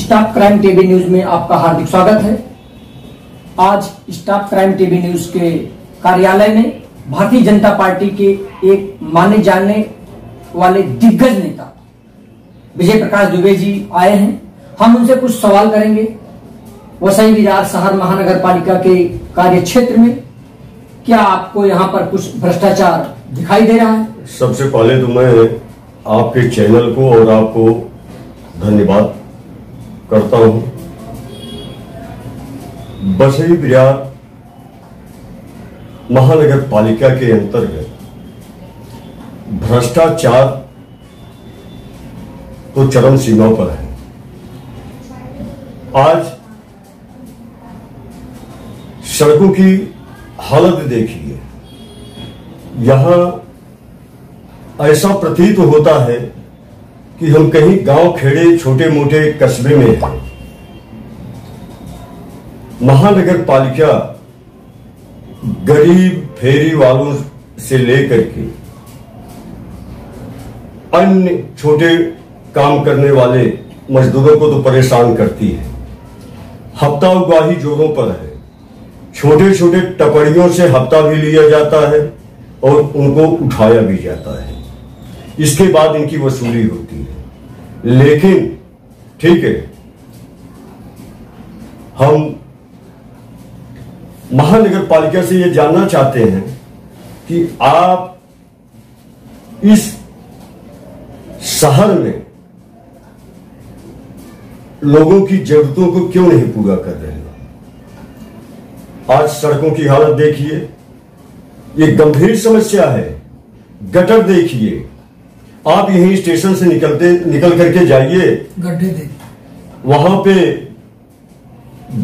Staff crime TV news में आपका हार्दिक स्वागत है। आज स्टाफ क्राइम टीवी न्यूज के कार्यालय में भारतीय जनता पार्टी के एक माने जाने वाले दिग्गज नेता विजय प्रकाश दुबे जी आए हैं। हम उनसे कुछ सवाल करेंगे। वसई विरार शहर महानगर पालिका के कार्य क्षेत्र में क्या आपको यहाँ पर कुछ भ्रष्टाचार दिखाई दे रहा है? सबसे पहले तो मैं आपके चैनल को और आपको धन्यवाद करता हूं। वसई विरार महानगर पालिका के अंतर्गत भ्रष्टाचार तो चरम सीमा पर है। आज सड़कों की हालत देखिए, यहां ऐसा प्रतीत होता है कि हम कहीं गांव खेड़े छोटे मोटे कस्बे में हैं। महानगर पालिका गरीब फेरी वालों से लेकर के अन्य छोटे काम करने वाले मजदूरों को तो परेशान करती है। हफ्ता उगाही जोरों पर है। छोटे छोटे टपड़ियों से हफ्ता भी लिया जाता है और उनको उठाया भी जाता है। इसके बाद इनकी वसूली होती है। लेकिन ठीक है, हम महानगर पालिका से ये जानना चाहते हैं कि आप इस शहर में लोगों की जरूरतों को क्यों नहीं पूरा कर रहे हैं? आज सड़कों की हालत देखिए, ये गंभीर समस्या है। गटर देखिए, आप यहीं स्टेशन से निकल करके जाइए, गड्ढे देखिए, वहां पे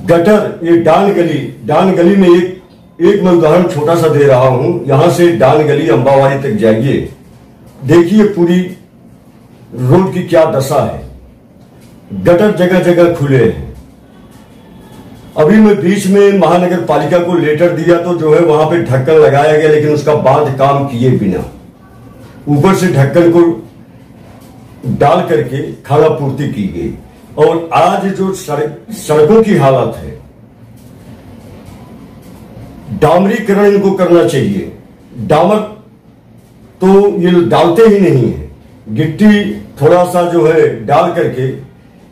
गटर, ये डान गली में एक मैं उदाहरण छोटा सा दे रहा हूं। यहां से डान गली अंबावाड़ी तक जाइए, देखिए पूरी रोड की क्या दशा है। गटर जगह जगह खुले हैं। अभी मैं बीच में महानगर पालिका को लेटर दिया तो जो है वहां पे ढक्कन लगाया गया, लेकिन उसका बांध काम किए बिना ऊपर से ढक्कन को डाल करके खाना पूर्ति की गई। और आज जो सड़कों की हालत है, डामरीकरण इनको करना चाहिए। डामर तो ये डालते ही नहीं है, गिट्टी थोड़ा सा जो है डाल करके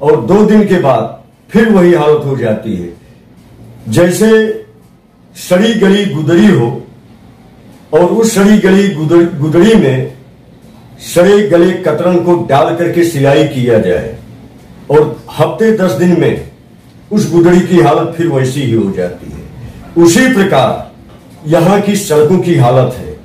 और 2 दिन के बाद फिर वही हालत हो जाती है, जैसे सड़ी गली गुदड़ी हो। और उस सड़ी गली गुदड़ी में सड़े गले कतरन को डाल करके सिलाई किया जाए और हफ्ते 10 दिन में उस गुदड़ी की हालत फिर वैसी ही हो जाती है। उसी प्रकार यहां की सड़कों की हालत है।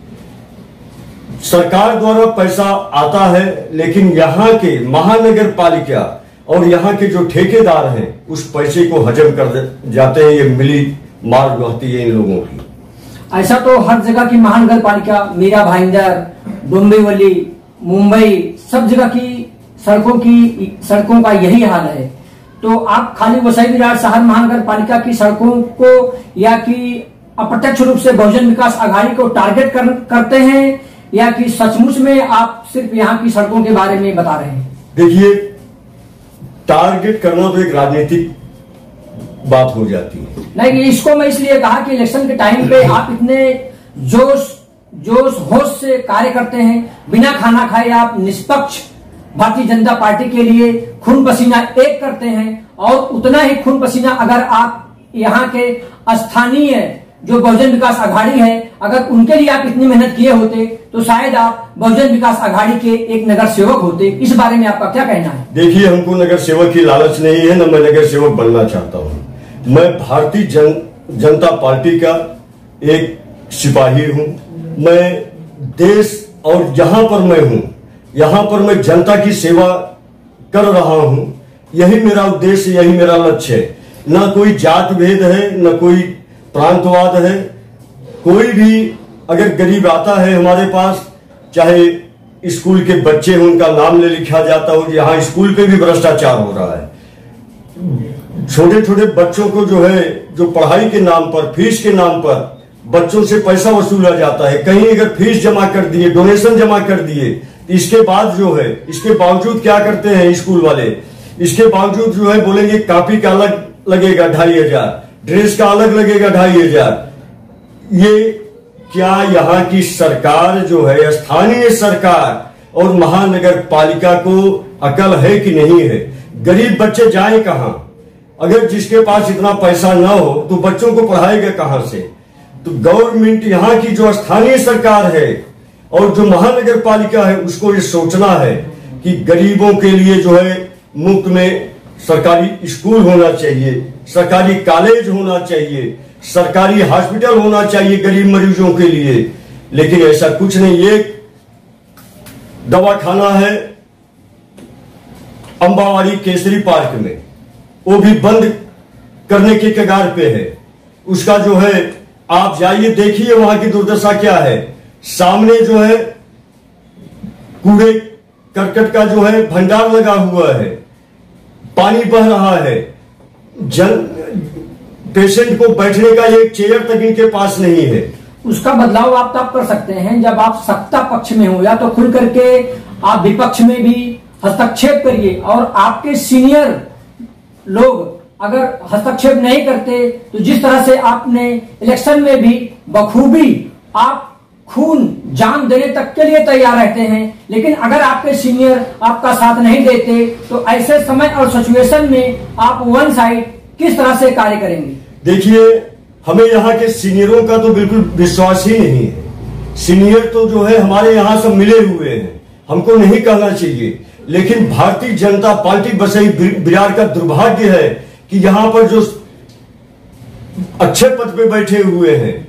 सरकार द्वारा पैसा आता है, लेकिन यहां के महानगर पालिका और यहां के जो ठेकेदार हैं उस पैसे को हजम कर जाते हैं। ये मिली मार रहती है इन लोगों की। ऐसा तो हर जगह की महानगर पालिका, मीरा भाईंदर, डोंबिवली, मुंबई, सब जगह की सड़कों का यही हाल है। तो आप खाली वसई विरार शहर महानगर पालिका की सड़कों को या कि अप्रत्यक्ष रूप से बहुजन विकास आघाड़ी को टारगेट करते हैं, या कि सचमुच में आप सिर्फ यहाँ की सड़कों के बारे में बता रहे हैं? देखिए, टारगेट करना तो एक राजनीतिक बात हो जाती है। नहीं, इसको मैं इसलिए कहा कि इलेक्शन के टाइम पे आप इतने जोश होश से कार्य करते हैं, बिना खाना खाए आप निष्पक्ष भारतीय जनता पार्टी के लिए खून पसीना एक करते हैं। और उतना ही खून पसीना अगर आप यहाँ के स्थानीय जो बहुजन विकास आघाड़ी है, अगर उनके लिए आप इतनी मेहनत किए होते तो शायद आप बहुजन विकास आघाड़ी के एक नगर सेवक होते। इस बारे में आपका क्या कहना है? देखिए, हमको नगर सेवक की लालच नहीं है, न मैं नगर सेवक बनना चाहता हूं। मैं भारतीय जनता पार्टी का एक सिपाही हूं। मैं देश और जहां पर मैं हूं, यहां पर मैं जनता की सेवा कर रहा हूं। यही मेरा उद्देश्य, यही मेरा लक्ष्य है। न कोई जात भेद है, न कोई प्रांतवाद है। कोई भी अगर गरीब आता है हमारे पास, चाहे स्कूल के बच्चे हैं, उनका नाम ले लिखा जाता हो। यहाँ स्कूल पे भी भ्रष्टाचार हो रहा है। छोटे छोटे बच्चों को जो है, जो पढ़ाई के नाम पर, फीस के नाम पर बच्चों से पैसा वसूला जाता है। कहीं अगर फीस जमा कर दिए, डोनेशन जमा कर दिए, इसके बाद जो है, इसके बावजूद क्या करते हैं स्कूल वाले इसके बावजूद जो है बोलेंगे कॉपी का अलग लगेगा 2500, ड्रेस का अलग लगेगा 2500। ये क्या यहाँ की सरकार जो है, स्थानीय सरकार और महानगर पालिका को अकल है कि नहीं है? गरीब बच्चे जाए कहां? अगर जिसके पास इतना पैसा ना हो तो बच्चों को पढ़ाएगा कहां से? तो गवर्नमेंट, यहाँ की जो स्थानीय सरकार है और जो महानगर पालिका है, उसको ये सोचना है कि गरीबों के लिए जो है मुफ्त में सरकारी स्कूल होना चाहिए, सरकारी कॉलेज होना चाहिए, सरकारी हॉस्पिटल होना चाहिए गरीब मरीजों के लिए। लेकिन ऐसा कुछ नहीं। एक दवाखाना है अंबावाड़ी केसरी पार्क में, वो भी बंद करने के कगार पे है। उसका जो है आप जाइए देखिए वहां की दुर्दशा क्या है। सामने जो है कूड़े करकट का जो है भंडार लगा हुआ है, पानी बह रहा है, पेशेंट को बैठने का एक चेयर तक इनके पास नहीं है। उसका बदलाव आप तब कर सकते हैं जब आप सत्ता पक्ष में हो, या तो खुल करके आप विपक्ष में भी हस्तक्षेप करिए, और आपके सीनियर लोग अगर हस्तक्षेप नहीं करते तो जिस तरह से आपने इलेक्शन में भी बखूबी आप खून जान देने तक के लिए तैयार रहते हैं, लेकिन अगर आपके सीनियर आपका साथ नहीं देते तो ऐसे समय और सिचुएशन में आप वन साइड किस तरह से कार्य करेंगे? देखिए, हमें यहाँ के सीनियरों का तो बिल्कुल विश्वास ही नहीं है। सीनियर तो जो है हमारे यहाँ सब मिले हुए हैं, हमको नहीं कहना चाहिए। लेकिन भारतीय जनता पार्टी बसई बिरार का दुर्भाग्य है कि यहाँ पर जो अच्छे पद पे बैठे हुए हैं,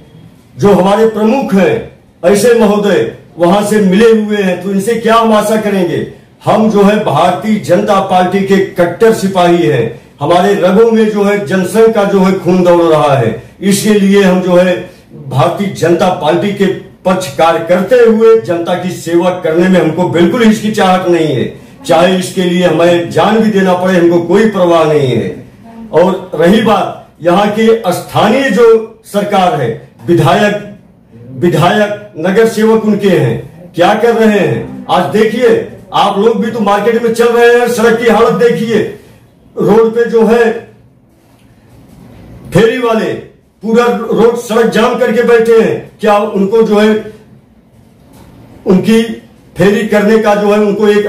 जो हमारे प्रमुख हैं, ऐसे महोदय वहां से मिले हुए हैं, तो इनसे क्या हम आशा करेंगे? हम जो है भारतीय जनता पार्टी के कट्टर सिपाही हैं। हमारे रगों में जो है जनसंघ का जो है खून दौड़ रहा है। इसके लिए हम जो है भारतीय जनता पार्टी के पक्ष कार्य करते हुए जनता की सेवा करने में हमको बिल्कुल हिचकिचाहट नहीं है। चाहे इसके लिए हमें जान भी देना पड़े, हमको कोई परवाह नहीं है। और रही बात यहाँ के स्थानीय जो सरकार है, विधायक नगर सेवक उनके हैं, क्या कर रहे हैं? आज देखिए, आप लोग भी तो मार्केट में चल रहे हैं, सड़क की हालत देखिए। रोड पे जो है फेरी वाले पूरा रोड सड़क जाम करके बैठे हैं। क्या उनको जो है उनकी फेरी करने का जो है उनको एक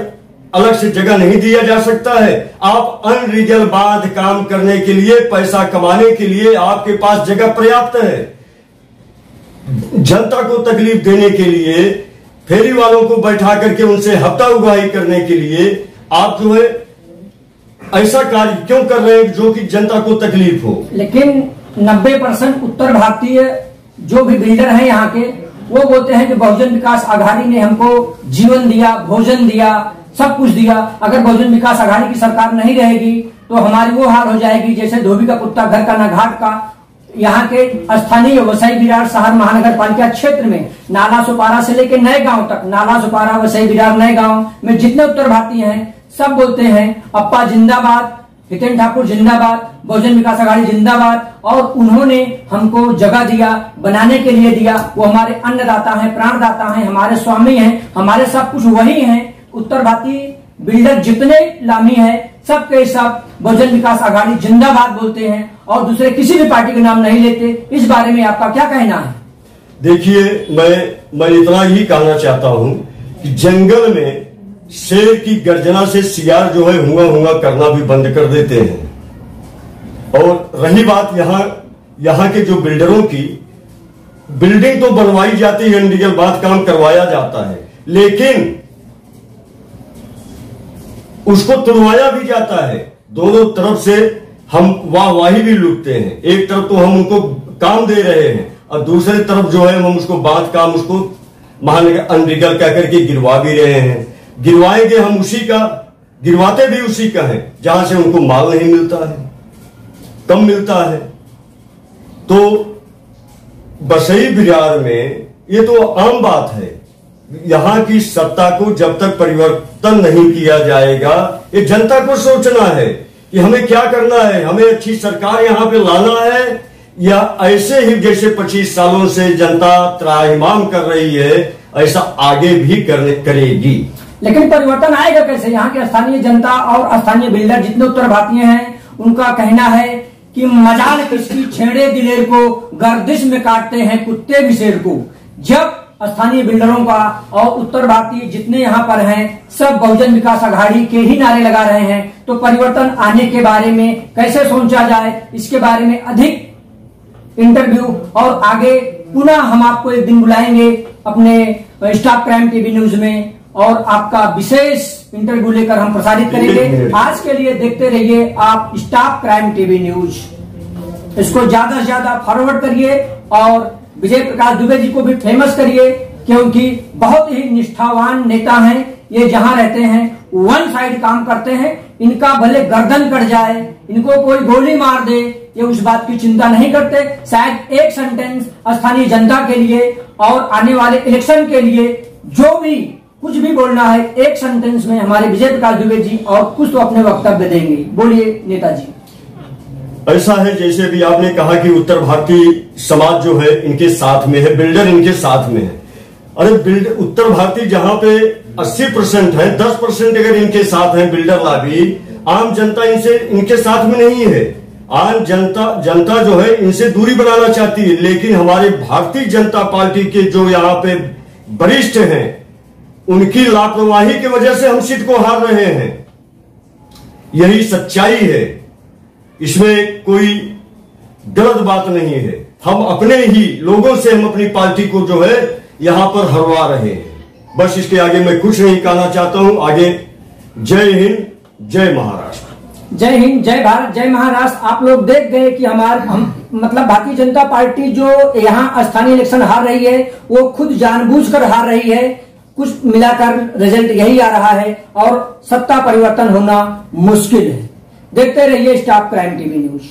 अलग से जगह नहीं दिया जा सकता है? आप अनलीगल बांध काम करने के लिए, पैसा कमाने के लिए आपके पास जगह पर्याप्त है। जनता को तकलीफ देने के लिए, फेरी वालों को बैठा करके उनसे हफ्ता उगाही करने के लिए आप जो है ऐसा कार्य क्यों कर रहे हैं जो कि जनता को तकलीफ हो? लेकिन 90% उत्तर भारतीय जो भी बिल्डर हैं यहाँ के, वो बोलते हैं कि बहुजन विकास आघाड़ी ने हमको जीवन दिया, भोजन दिया, सब कुछ दिया। अगर बहुजन विकास आघाड़ी की सरकार नहीं रहेगी तो हमारी वो हाल हो जाएगी जैसे धोबी का कुत्ता घर का ना घाट का। यहाँ के स्थानीय वसई विरार शहर महानगर पालिका क्षेत्र में नाला सुपारा से लेकर नए गांव तक, नाला सुपारा वसई विरार नए गांव में जितने उत्तर भारतीय हैं सब बोलते हैं अप्पा जिंदाबाद, हितेन ठाकुर जिंदाबाद, बहुजन विकास आघाड़ी जिंदाबाद। और उन्होंने हमको जगह दिया, बनाने के लिए दिया। वो हमारे अन्नदाता हैं, प्राणदाता हैं, हमारे स्वामी हैं, हमारे सब कुछ वही हैं। उत्तर भारतीय बिल्डर जितने लामी है सबके सब बहुजन विकास आघाड़ी जिंदाबाद बोलते हैं और दूसरे किसी भी पार्टी का नाम नहीं लेते। इस बारे में आपका क्या कहना है? देखिए, मैं इतना ही कहना चाहता हूं कि जंगल में शेर की गर्जना से सियार जो है हुआ हुआ करना भी बंद कर देते हैं। और रही बात यहाँ के जो बिल्डरों की, बिल्डिंग तो बनवाई जाती है, इनलीगल बात काम करवाया जाता है, लेकिन उसको तुड़वाया भी जाता है। दोनों तरफ से हम वाहवाही भी लूटते हैं। एक तरफ तो हम उनको काम दे रहे हैं और दूसरी तरफ जो है हम उसको बात काम उसको महानगर अनलीगल कहकर के गिरवा भी रहे हैं। गिरवाएंगे हम उसी का, गिरवाते भी उसी का है जहां से उनको माल नहीं मिलता है, कम मिलता है। तो बसई बिरार में ये तो आम बात है। यहां की सत्ता को जब तक परिवर्तन नहीं किया जाएगा, ये जनता को सोचना है कि हमें क्या करना है। हमें अच्छी सरकार यहां पे लाना है या ऐसे ही जैसे 25 सालों से जनता त्राहिमाम कर रही है ऐसा आगे भी करेगी। लेकिन परिवर्तन आएगा कैसे? यहाँ के स्थानीय जनता और स्थानीय बिल्डर जितने उत्तर भारतीय हैं, उनका कहना है कि मजाल किसकी छेड़े दिलेर को, गर्दिश में काटते हैं कुत्ते भी शेर को। जब स्थानीय बिल्डरों का और उत्तर भारतीय जितने यहाँ पर हैं सब बहुजन विकास आघाड़ी के ही नारे लगा रहे हैं, तो परिवर्तन आने के बारे में कैसे सोचा जाए, इसके बारे में अधिक इंटरव्यू और आगे पुनः हम आपको एक दिन बुलाएंगे अपने स्टाफ क्राइम टीवी न्यूज में और आपका विशेष इंटरव्यू लेकर हम प्रसारित करेंगे। आज के लिए देखते रहिए आप स्टाफ क्राइम टीवी न्यूज। इसको ज्यादा से ज्यादा फॉरवर्ड करिए और विजय प्रकाश दुबे जी को भी फेमस करिए, क्योंकि बहुत ही निष्ठावान नेता हैं। ये जहां रहते हैं वन साइड काम करते हैं। इनका भले गर्दन कट जाए, इनको कोई गोली मार दे, ये उस बात की चिंता नहीं करते। शायद एक सेंटेंस स्थानीय जनता के लिए और आने वाले इलेक्शन के लिए जो भी कुछ भी बोलना है, एक सेंटेंस में हमारे विजय प्रकाश दुबे जी और कुछ तो अपने वक्तव्य देंगे। बोलिए नेताजी। ऐसा है जैसे भी आपने कहा कि उत्तर भारतीय समाज जो है इनके साथ में है, बिल्डर इनके साथ में है। अरे उत्तर भारतीय जहां पे 80% है, 10% अगर इनके साथ है बिल्डर लॉबी, आम जनता इनके साथ में नहीं है। आम जनता जो है इनसे दूरी बनाना चाहती है, लेकिन हमारे भारतीय जनता पार्टी के जो यहाँ पे वरिष्ठ हैं उनकी लापरवाही की वजह से हम सीट को हार रहे हैं। यही सच्चाई है, इसमें कोई गलत बात नहीं है। हम अपने ही लोगों से हम अपनी पार्टी को जो है यहां पर हरवा रहे हैं। बस इसके आगे मैं कुछ नहीं कहना चाहता हूं। आगे जय हिंद, जय महाराष्ट्र। जय हिंद, जय भारत, जय महाराष्ट्र। आप लोग देख गए कि मतलब भारतीय जनता पार्टी जो यहाँ स्थानीय इलेक्शन हार रही है वो खुद जानबूझकर हार रही है। कुछ मिलाकर रिजल्ट यही आ रहा है और सत्ता परिवर्तन होना मुश्किल है। देखते रहिए स्टाफ क्राइम टीवी न्यूज।